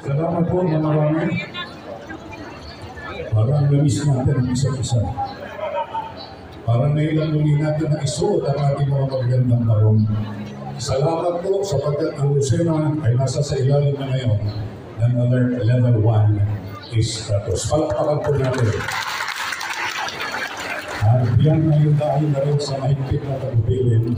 Salamat po na marami. Parang gamis natin ang isa't isa. Parang ngayon lang muli natin na isuot ang ating mga magagandang barong. Salamat po sapagkat ang Lucena ay nasa sa ilalim na ngayon ng alert level 1 status. Palakpakan po natin. At yan ngayon dahil na rin sa mahigpit na tagubilin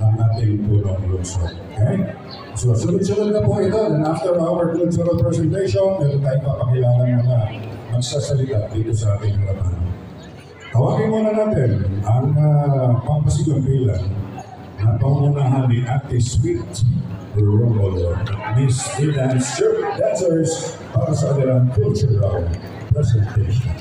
ng ating punong lungsod. Okay? So, sunod-sunod na po ito. And after our cultural presentation, meron tayong papakilala mga magsasalita dito sa ating harapan. Tawagin muna natin ang pampasigambilan na pangunahan ni Ate Sweet Romulo, Miss Dance Dancers para sa kanilang cultural presentation.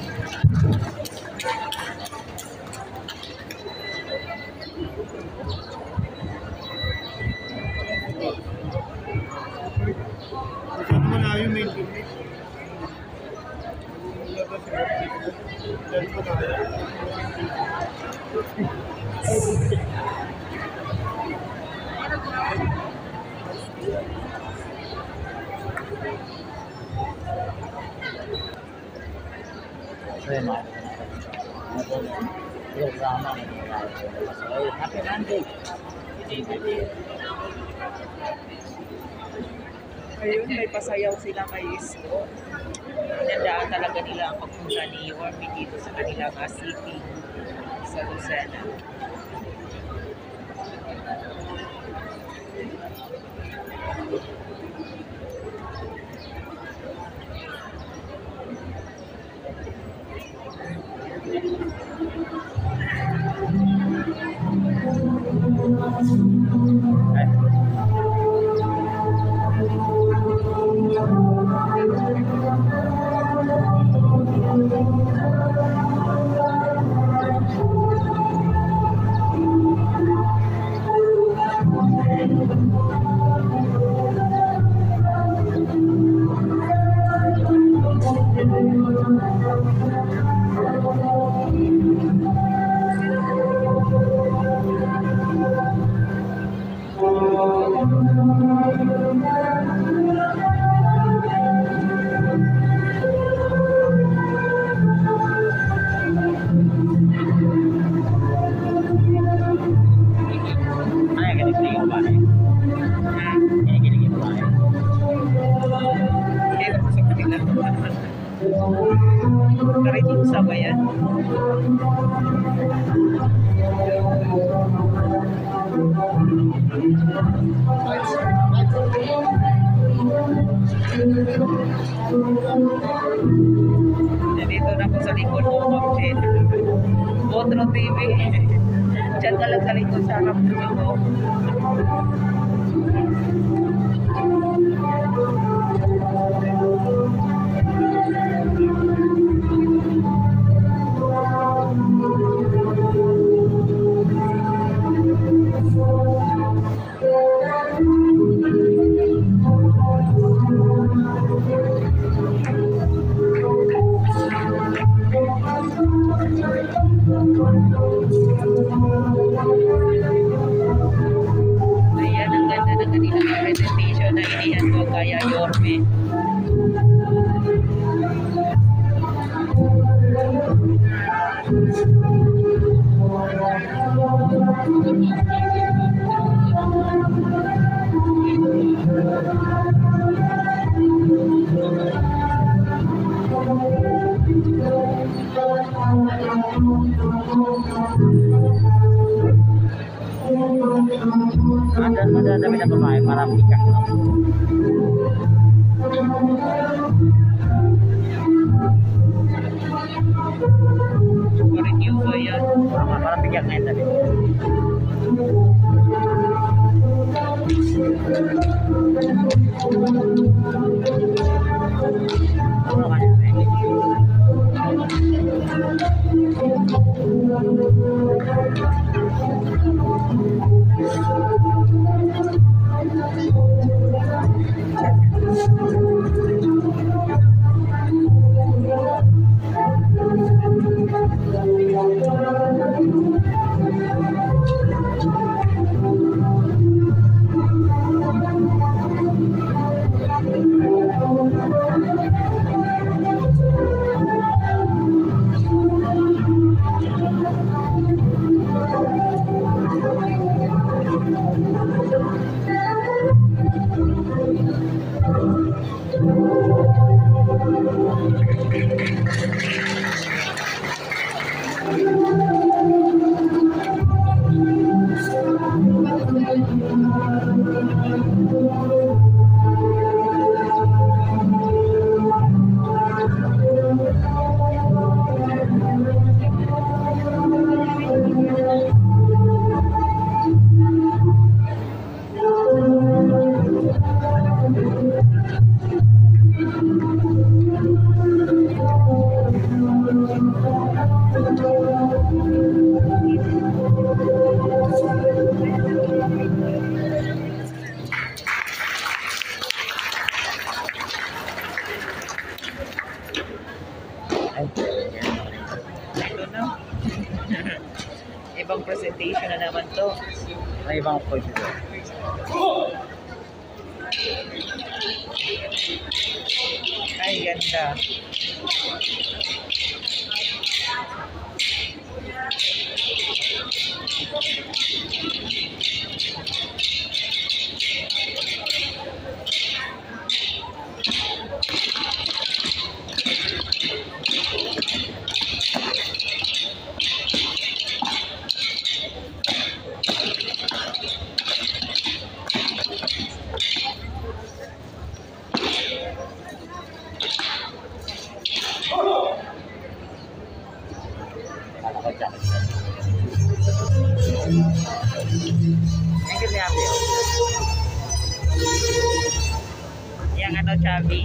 Happy Monday. Ayun, may pasayaw sila kay Isko. Nandaan talaga nila ang pagpunta ni Yorme dito sa kanilang city sa Lucena. Karinyusa ba yan? Nandito na ako sa likod mo, Ma'am Jen. Otro TV. Diyan ka lang sa likod sa harap ng ako. Ayan, ang ganda ng kanilang presentation na inihan ko kaya Yorme. Madami na babae para pick-up lang. Review ba yan? Para pick-up ngayon tabi. Ano ka niya? Ito na. Ibang presentation na naman to. May ibang point ito. Ay, ganda. Ano ko dyan? Ang kasi happy oh. Yang ano, Chabi?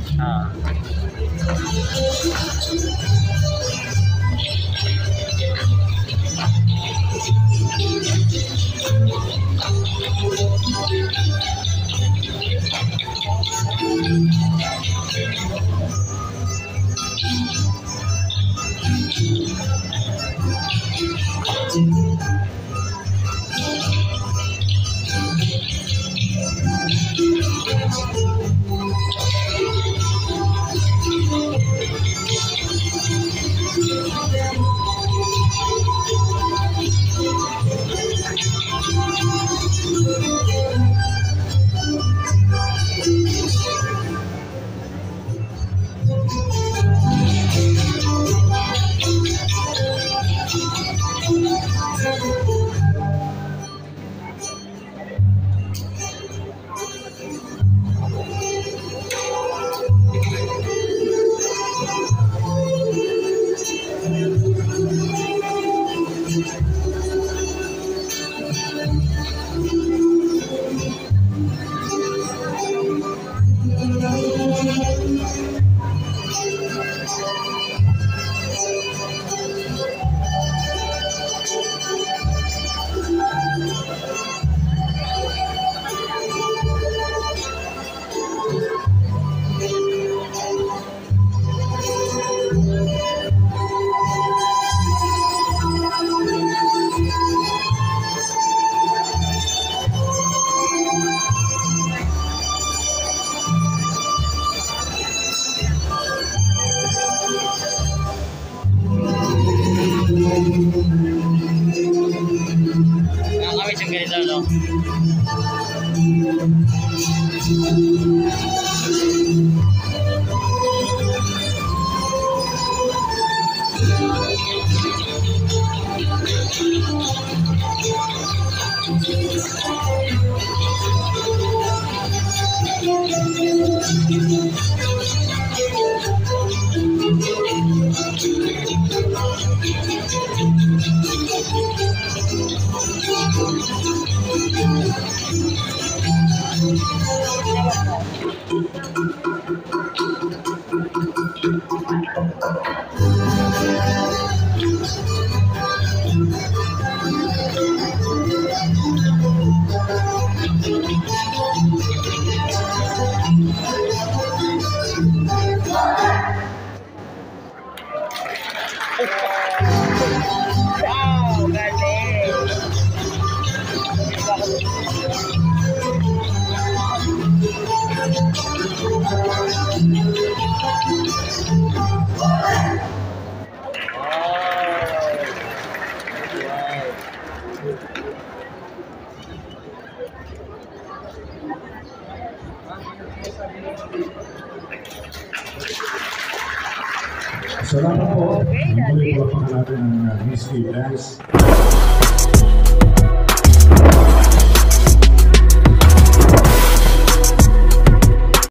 Wow, galing. Salamat po. Okay, Muli that's it. po natin ang Miss Dance.